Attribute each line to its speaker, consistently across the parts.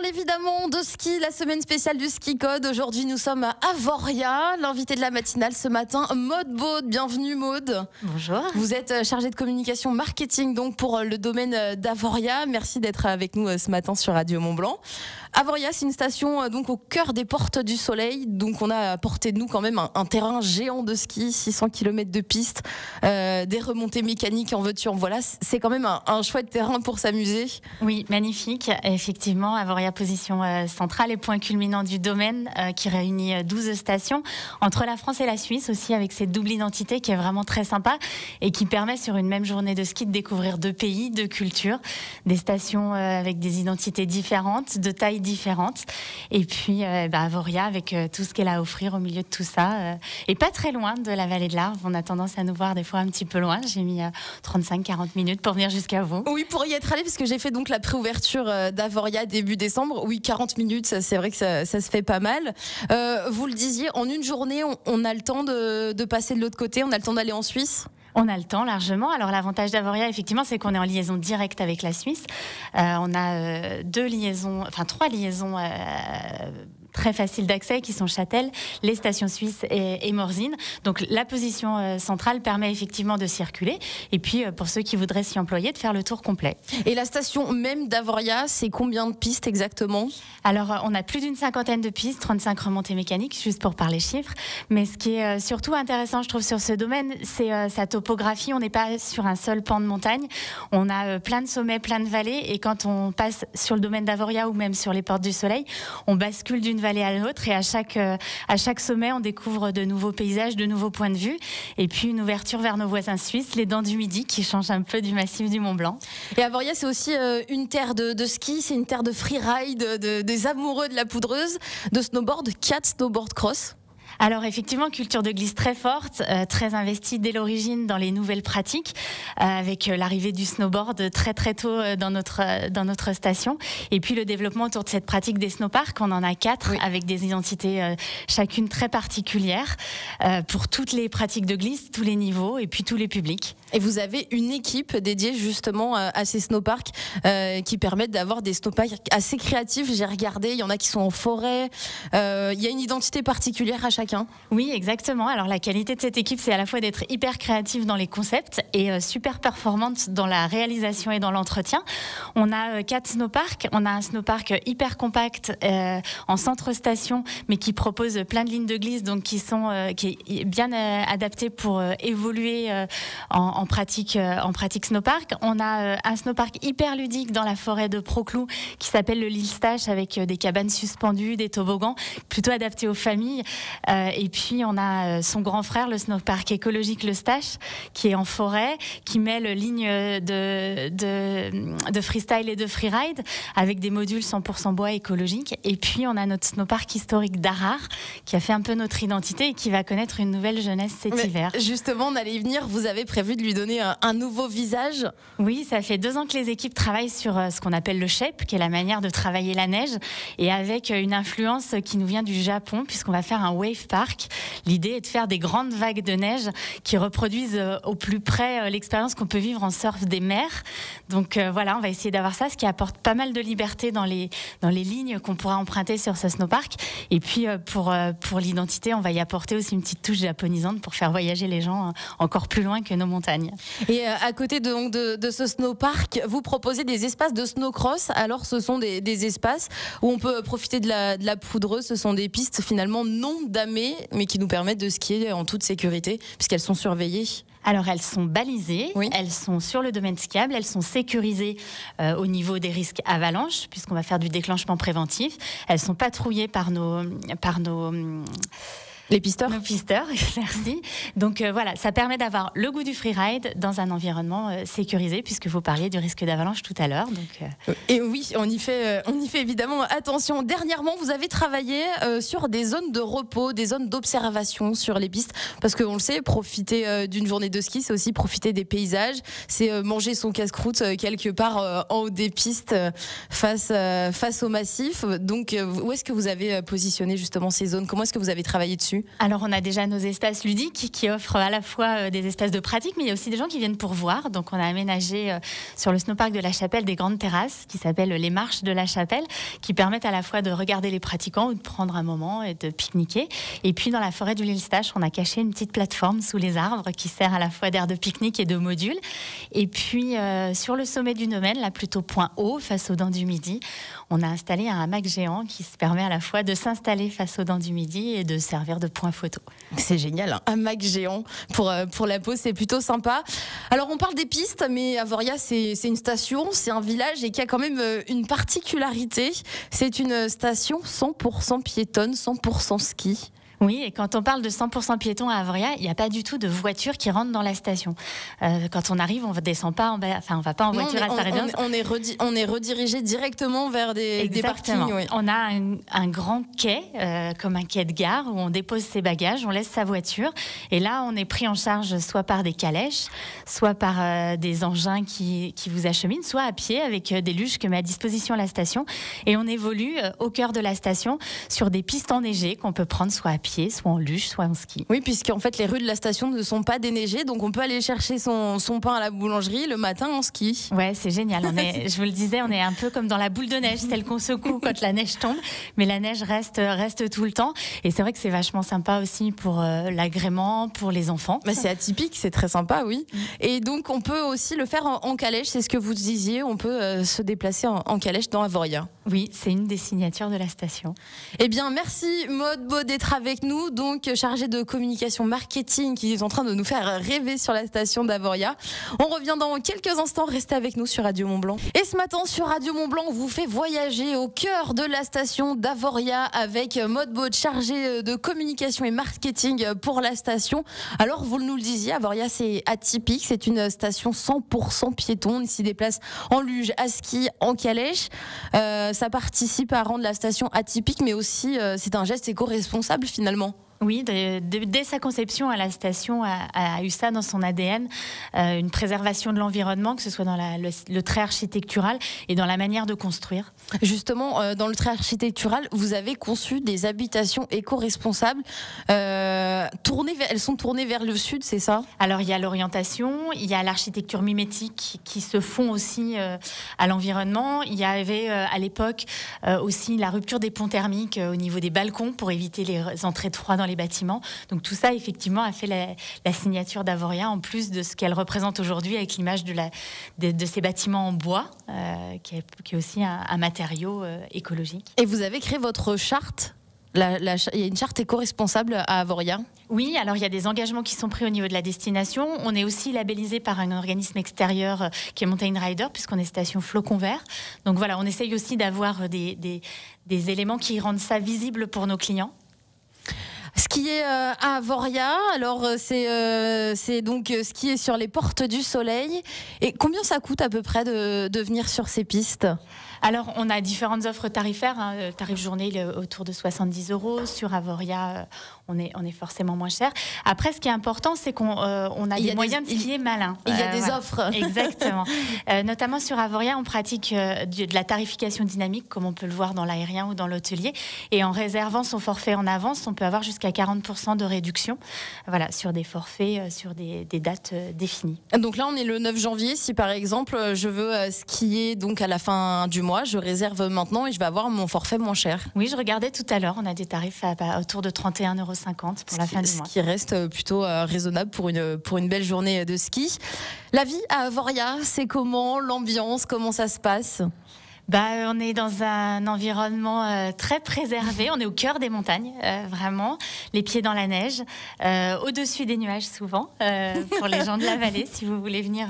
Speaker 1: parle évidemment de ski, la semaine spéciale du Ski Code. Aujourd'hui, nous sommes à Avoria. L'invité de la matinale ce matin, Maude Baude. Bienvenue Maude.
Speaker 2: Bonjour.
Speaker 1: Vous êtes chargée de communication marketing donc pour le domaine d'Avoria. Merci d'être avec nous ce matin sur Radio Mont-Blanc. Avoria, c'est une station donc au cœur des Portes du Soleil. Donc on a à portée de nous quand même un terrain géant de ski, 600 km de piste, des remontées mécaniques en voiture. Voilà, c'est quand même un chouette terrain pour s'amuser.
Speaker 2: Oui, magnifique. Effectivement, Avoria, position centrale et point culminant du domaine qui réunit 12 stations entre la France et la Suisse aussi, avec cette double identité qui est vraiment très sympa et qui permet sur une même journée de ski de découvrir deux pays, deux cultures, des stations avec des identités différentes, de tailles différentes, et puis Avoria avec tout ce qu'elle a à offrir au milieu de tout ça, et pas très loin de la vallée de l'Arve. On a tendance à nous voir des fois un petit peu loin. J'ai mis 35-40 minutes pour venir jusqu'à vous.
Speaker 1: Oui, pour y être allé, parce que j'ai fait donc la préouverture d'Avoria début décembre. Oui, 40 minutes, c'est vrai que ça se fait pas mal. Vous le disiez, en une journée, on a le temps de passer de l'autre côté, on a le temps d'aller en Suisse.
Speaker 2: On a le temps largement. Alors l'avantage d'Avoria, effectivement, c'est qu'on est en liaison directe avec la Suisse. On a trois liaisons très faciles d'accès qui sont Châtel, les stations suisses et Morzine. Donc la position centrale permet effectivement de circuler. Et puis pour ceux qui voudraient s'y employer, de faire le tour complet.
Speaker 1: Et la station même d'Avoria, c'est combien de pistes exactement ?
Speaker 2: Alors on a plus d'une cinquantaine de pistes, 35 remontées mécaniques, juste pour parler chiffres. Mais ce qui est surtout intéressant, je trouve, sur ce domaine, c'est sa topographie. On n'est pas sur un seul pan de montagne. On a plein de sommets, plein de vallées. Et quand on passe sur le domaine d'Avoria ou même sur les Portes du Soleil, on bascule d'une vallée à l'autre. Et à chaque sommet, on découvre de nouveaux paysages, de nouveaux points de vue. Et puis une ouverture vers nos voisins suisses, les Dents du Midi, qui changent un peu du massif du Mont-Blanc.
Speaker 1: Et Avoria, c'est aussi une terre de ski, c'est une terre de freeride, des amoureux de la poudreuse, de snowboard, 4 snowboard cross.
Speaker 2: Alors effectivement, culture de glisse très forte, très investie dès l'origine dans les nouvelles pratiques, avec l'arrivée du snowboard très très tôt dans notre station, et puis le développement autour de cette pratique des snowparks. On en a 4, oui, avec des identités chacune très particulières pour toutes les pratiques de glisse, tous les niveaux et puis tous les publics.
Speaker 1: Et vous avez une équipe dédiée justement à ces snowparks qui permettent d'avoir des snowparks assez créatifs. J'ai regardé, il y en a qui sont en forêt, il y a une identité particulière à chacun.
Speaker 2: Oui, exactement. Alors la qualité de cette équipe, c'est à la fois d'être hyper créative dans les concepts et super performante dans la réalisation et dans l'entretien. On a 4 snowparks. On a un snowpark hyper compact en centre-station, mais qui propose plein de lignes de glisse, donc qui est bien adapté pour évoluer en pratique snowpark. On a un snowpark hyper ludique dans la forêt de Proclou qui s'appelle le Lille Stache, avec des cabanes suspendues, des toboggans, plutôt adaptés aux familles. Et puis on a son grand frère, le snowpark écologique Le Stache, qui est en forêt, qui mêle lignes de freestyle et de freeride avec des modules 100% bois écologiques. Et puis on a notre snowpark historique d'Arar, qui a fait un peu notre identité et qui va connaître une nouvelle jeunesse cet hiver.
Speaker 1: Justement, on allait y venir. Vous avez prévu de lui donner un nouveau visage ?
Speaker 2: Oui, ça fait 2 ans que les équipes travaillent sur ce qu'on appelle le shape, qui est la manière de travailler la neige, et avec une influence qui nous vient du Japon, puisqu'on va faire un wave park. L'idée est de faire des grandes vagues de neige qui reproduisent au plus près l'expérience qu'on peut vivre en surf des mers. Donc voilà, on va essayer d'avoir ça, ce qui apporte pas mal de liberté dans les lignes qu'on pourra emprunter sur ce snowpark. Et puis pour l'identité, on va y apporter aussi une petite touche japonisante pour faire voyager les gens encore plus loin que nos montagnes.
Speaker 1: Et à côté de ce snowpark, vous proposez des espaces de snowcross. Alors ce sont des espaces où on peut profiter de la poudreuse. Ce sont des pistes finalement non damées, mais qui nous permettent de skier en toute sécurité, puisqu'elles sont surveillées.
Speaker 2: Alors elles sont balisées,
Speaker 1: oui,
Speaker 2: elles sont sur le domaine skiable, elles sont sécurisées au niveau des risques avalanches, puisqu'on va faire du déclenchement préventif. Elles sont patrouillées par
Speaker 1: les pisteurs.
Speaker 2: Nos pisteurs, merci. Donc voilà, ça permet d'avoir le goût du freeride dans un environnement sécurisé, puisque vous parliez du risque d'avalanche tout à l'heure.
Speaker 1: Et oui, on y fait évidemment attention. Dernièrement, vous avez travaillé sur des zones de repos, des zones d'observation sur les pistes, parce qu'on le sait, profiter d'une journée de ski, c'est aussi profiter des paysages, c'est manger son casse-croûte quelque part en haut des pistes face au massif. Donc, où est-ce que vous avez positionné justement ces zones ? Comment est-ce que vous avez travaillé dessus ? dessus?
Speaker 2: Alors on a déjà nos espaces ludiques qui offrent à la fois des espaces de pratique, mais il y a aussi des gens qui viennent pour voir. Donc on a aménagé sur le snowpark de la Chapelle des grandes terrasses qui s'appellent les marches de la Chapelle, qui permettent à la fois de regarder les pratiquants ou de prendre un moment et de pique-niquer. Et puis dans la forêt du Lille-Stache, on a caché une petite plateforme sous les arbres qui sert à la fois d'aire de pique-nique et de module. Et puis sur le sommet du domaine, là plutôt point haut, face aux dents du Midi, on a installé un hamac géant qui se permet à la fois de s'installer face aux dents du Midi et de servir de point photo.
Speaker 1: C'est génial, un hamac géant pour la pause, c'est plutôt sympa. Alors on parle des pistes, mais Avoria c'est une station, c'est un village et qui a quand même une particularité. C'est une station 100% piétonne, 100% ski.
Speaker 2: Oui, et quand on parle de 100% piétons à Avoria, il n'y a pas du tout de voiture qui rentre dans la station. Quand on arrive, on ne descend pas en bas, enfin on va pas en voiture à Sarrebiens.
Speaker 1: On est redirigé directement vers des parkings. Oui.
Speaker 2: On a un grand quai, comme un quai de gare, où on dépose ses bagages, on laisse sa voiture, et là on est pris en charge soit par des calèches, soit par des engins qui vous acheminent, soit à pied avec des luges que met à disposition la station, et on évolue au cœur de la station sur des pistes enneigées qu'on peut prendre soit à pied, soit en luge, soit en ski.
Speaker 1: Oui, puisqu'en fait les rues de la station ne sont pas déneigées, donc on peut aller chercher son pain à la boulangerie le matin en ski.
Speaker 2: Ouais, c'est génial. Je vous le disais, on est un peu comme dans la boule de neige, celle qu'on secoue quand la neige tombe, mais la neige reste tout le temps. Et c'est vrai que c'est vachement sympa aussi pour l'agrément, pour les enfants.
Speaker 1: Bah, c'est atypique, c'est très sympa, oui. Et donc on peut aussi le faire en calèche, c'est ce que vous disiez, on peut se déplacer en calèche dans Avoria.
Speaker 2: Oui, c'est une des signatures de la station.
Speaker 1: Eh bien, merci Maud Baud d'être avec nous, donc chargée de communication marketing qui est en train de nous faire rêver sur la station d'Avoria. On revient dans quelques instants, restez avec nous sur Radio Mont-Blanc. Et ce matin sur Radio Mont-Blanc, on vous fait voyager au cœur de la station d'Avoria avec Maud Baud, chargée de communication et marketing pour la station. Alors, vous nous le disiez, Avoria c'est atypique, c'est une station 100% piéton, on s'y déplace en luge, à ski, en calèche. Ça participe à rendre la station atypique, mais aussi c'est un geste éco-responsable finalement.
Speaker 2: Oui, dès sa conception, la station a eu ça dans son ADN, une préservation de l'environnement, que ce soit dans le trait architectural et dans la manière de construire.
Speaker 1: Justement, dans le trait architectural, vous avez conçu des habitations éco-responsables. Elles sont tournées vers le sud, c'est ça?
Speaker 2: Alors, il y a l'orientation, il y a l'architecture mimétique qui se font aussi à l'environnement. Il y avait à l'époque aussi la rupture des ponts thermiques au niveau des balcons pour éviter les entrées de froid dans les bâtiments. Donc tout ça, effectivement, a fait la signature d'Avoria, en plus de ce qu'elle représente aujourd'hui avec l'image de ces bâtiments en bois, qui est aussi un matériau écologique.
Speaker 1: Et vous avez créé votre charte. Il y a une charte éco-responsable à Avoria.
Speaker 2: Oui, alors il y a des engagements qui sont pris au niveau de la destination. On est aussi labellisé par un organisme extérieur qui est Mountain Rider, puisqu'on est station flocon vert. Donc voilà, on essaye aussi d'avoir des éléments qui rendent ça visible pour nos clients.
Speaker 1: Skier à Avoria, alors c'est donc skier sur les portes du soleil. Et combien ça coûte à peu près de venir sur ces pistes ?
Speaker 2: Alors, on a différentes offres tarifaires. Tarif journée, il est autour de 70 €. Sur Avoria, on est forcément moins cher. Après, ce qui est important, c'est qu'on a des moyens de skier malins.
Speaker 1: Il y a des offres.
Speaker 2: Exactement. Notamment sur Avoria, on pratique de la tarification dynamique, comme on peut le voir dans l'aérien ou dans l'hôtelier. Et en réservant son forfait en avance, on peut avoir jusqu'à 40% de réduction, voilà, sur des forfaits, sur des dates définies.
Speaker 1: Donc là, on est le 9 janvier. Si par exemple, je veux skier donc à la fin du mois, je réserve maintenant et je vais avoir mon forfait moins cher.
Speaker 2: Oui, je regardais tout à l'heure, on a des tarifs autour de 31,50 € pour la fin du mois.
Speaker 1: Ce qui reste plutôt raisonnable pour une belle journée de ski. La vie à Avoria, c'est comment? L'ambiance, comment ça se passe?
Speaker 2: On est dans un environnement très préservé. On est au cœur des montagnes, vraiment, les pieds dans la neige, au-dessus des nuages souvent, pour les gens de la vallée, si vous voulez venir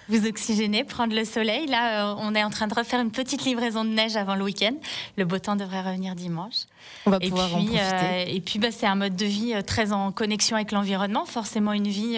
Speaker 2: vous oxygéner, prendre le soleil. Là, on est en train de refaire une petite livraison de neige avant le week-end. Le beau temps devrait revenir dimanche.
Speaker 1: On va pouvoir en profiter.
Speaker 2: Et puis, c'est un mode de vie très en connexion avec l'environnement, forcément une vie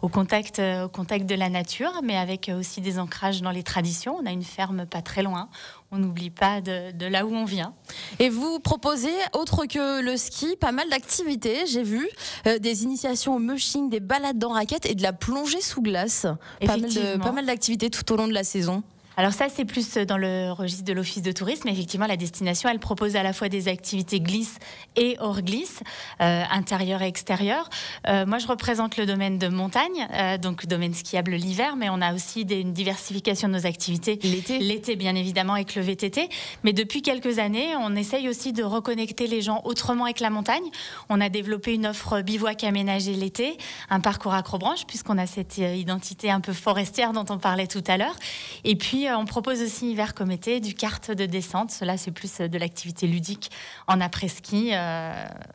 Speaker 2: au contact de la nature, mais avec aussi des ancrages dans les traditions. On a une ferme pas très loin. On n'oublie pas de là où on vient.
Speaker 1: Et vous proposez, autre que le ski, pas mal d'activités. J'ai vu des initiations au mushing, des balades en raquettes et de la plongée sous glace. Pas mal d'activités tout au long de la saison.
Speaker 2: Alors ça, c'est plus dans le registre de l'Office de tourisme. Effectivement, la destination, elle propose à la fois des activités glisse et hors glisse, intérieur et extérieur. Moi, je représente le domaine de montagne, donc domaine skiable l'hiver, mais on a aussi une diversification de nos activités l'été, bien évidemment, avec le VTT. Mais depuis quelques années, on essaye aussi de reconnecter les gens autrement avec la montagne. On a développé une offre bivouac aménagée l'été, un parcours accrobranche, puisqu'on a cette identité un peu forestière dont on parlait tout à l'heure. Et puis, on propose aussi hiver comme été du kart de descente. Cela, c'est plus de l'activité ludique en après-ski.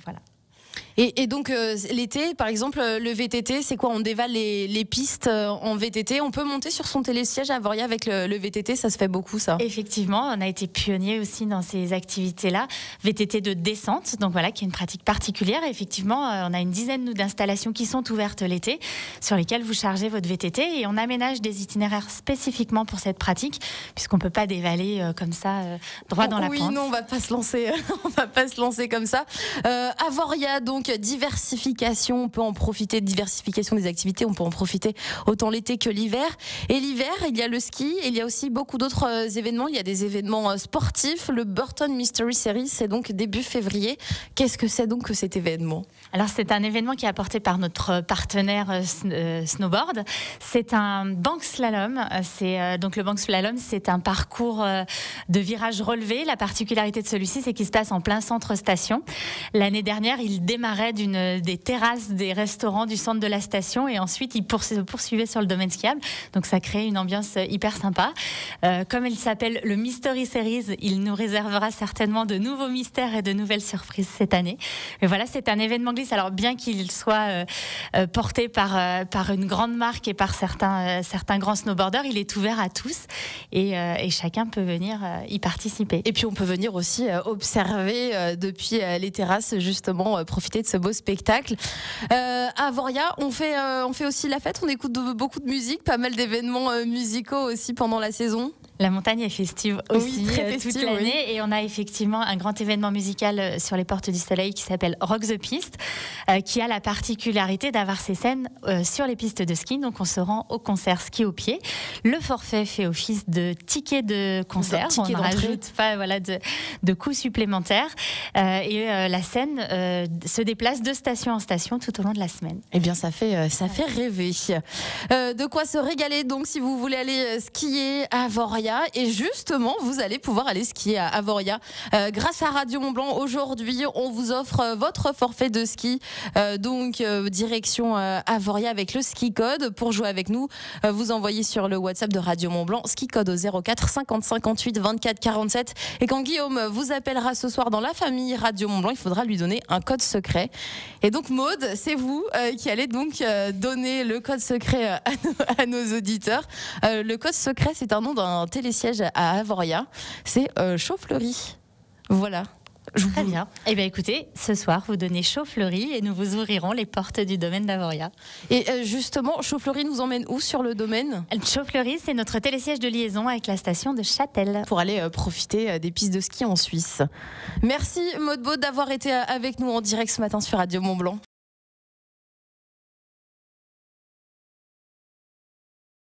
Speaker 2: Voilà.
Speaker 1: Et donc l'été, par exemple, le VTT, c'est quoi? On dévale les pistes en VTT. On peut monter sur son télésiège à Avoria avec le VTT, ça se fait beaucoup ça.
Speaker 2: Effectivement, on a été pionnier aussi dans ces activités-là. VTT de descente, donc voilà, qui est une pratique particulière. Et effectivement, on a une dizaine d'installations qui sont ouvertes l'été, sur lesquelles vous chargez votre VTT. Et on aménage des itinéraires spécifiquement pour cette pratique, puisqu'on ne peut pas dévaler comme ça, droit dans la pente.
Speaker 1: Oui, non, on ne va pas se lancer, on va pas se lancer comme ça. Avoria, donc, diversification, on peut en profiter, diversification des activités, on peut en profiter autant l'été que l'hiver. Et l'hiver, il y a le ski, et il y a aussi beaucoup d'autres événements. Il y a des événements sportifs. Le Burton Mystery Series, c'est donc début février. Qu'est-ce que c'est donc que cet événement?
Speaker 2: Alors, c'est un événement qui est apporté par notre partenaire Snowboard. C'est un bank slalom. Donc le bank slalom, c'est un parcours de virage relevé. La particularité de celui-ci, c'est qu'il se passe en plein centre station. L'année dernière, il démarrait des terrasses des restaurants du centre de la station et ensuite il poursuivait sur le domaine skiable. Donc ça crée une ambiance hyper sympa. Comme il s'appelle le Mystery Series, il nous réservera certainement de nouveaux mystères et de nouvelles surprises cette année. Mais voilà, c'est un événement glisse. Alors bien qu'il soit porté par une grande marque et par certains grands snowboarders, il est ouvert à tous et chacun peut venir y participer.
Speaker 1: Et puis on peut venir aussi observer depuis les terrasses, justement profiter de ce beau spectacle. À Avoria, on fait aussi la fête, on écoute beaucoup de musique, pas mal d'événements musicaux aussi pendant la saison.
Speaker 2: La montagne est festive aussi,
Speaker 1: oui, très festive,
Speaker 2: toute l'année.
Speaker 1: Oui.
Speaker 2: Et on a effectivement un grand événement musical sur les Portes du Soleil qui s'appelle Rock the Piste, qui a la particularité d'avoir ses scènes sur les pistes de ski. Donc on se rend au concert ski au pied. Le forfait fait office de ticket de concert. On ne rajoute pas de coûts supplémentaires. La scène se déplace de station en station tout au long de la semaine.
Speaker 1: Eh bien, ça fait rêver. De quoi se régaler donc si vous voulez aller skier à Avoria. Et justement, vous allez pouvoir aller skier à Avoria. Grâce à Radio Mont-Blanc, aujourd'hui, on vous offre votre forfait de ski. Direction Avoria avec le ski code. Pour jouer avec nous, vous envoyez sur le WhatsApp de Radio Mont-Blanc ski code au 04 50 58 24 47. Et quand Guillaume vous appellera ce soir dans la famille Radio Mont-Blanc, il faudra lui donner un code secret. Et donc Maude, c'est vous qui allez donc donner le code secret à nos auditeurs. Le code secret, c'est un nom d'un télésiège à Avoria, c'est Chaud-Fleury. Voilà.
Speaker 2: Très bien. Eh bien, écoutez, ce soir, vous donnez Chaud-Fleury et nous vous ouvrirons les portes du domaine d'Avoria.
Speaker 1: Et justement, Chaud-Fleury nous emmène où sur le domaine?
Speaker 2: Chaud-Fleury, c'est notre télésiège de liaison avec la station de Châtel.
Speaker 1: Pour aller profiter des pistes de ski en Suisse. Merci Maude Baud d'avoir été avec nous en direct ce matin sur Radio Mont-Blanc.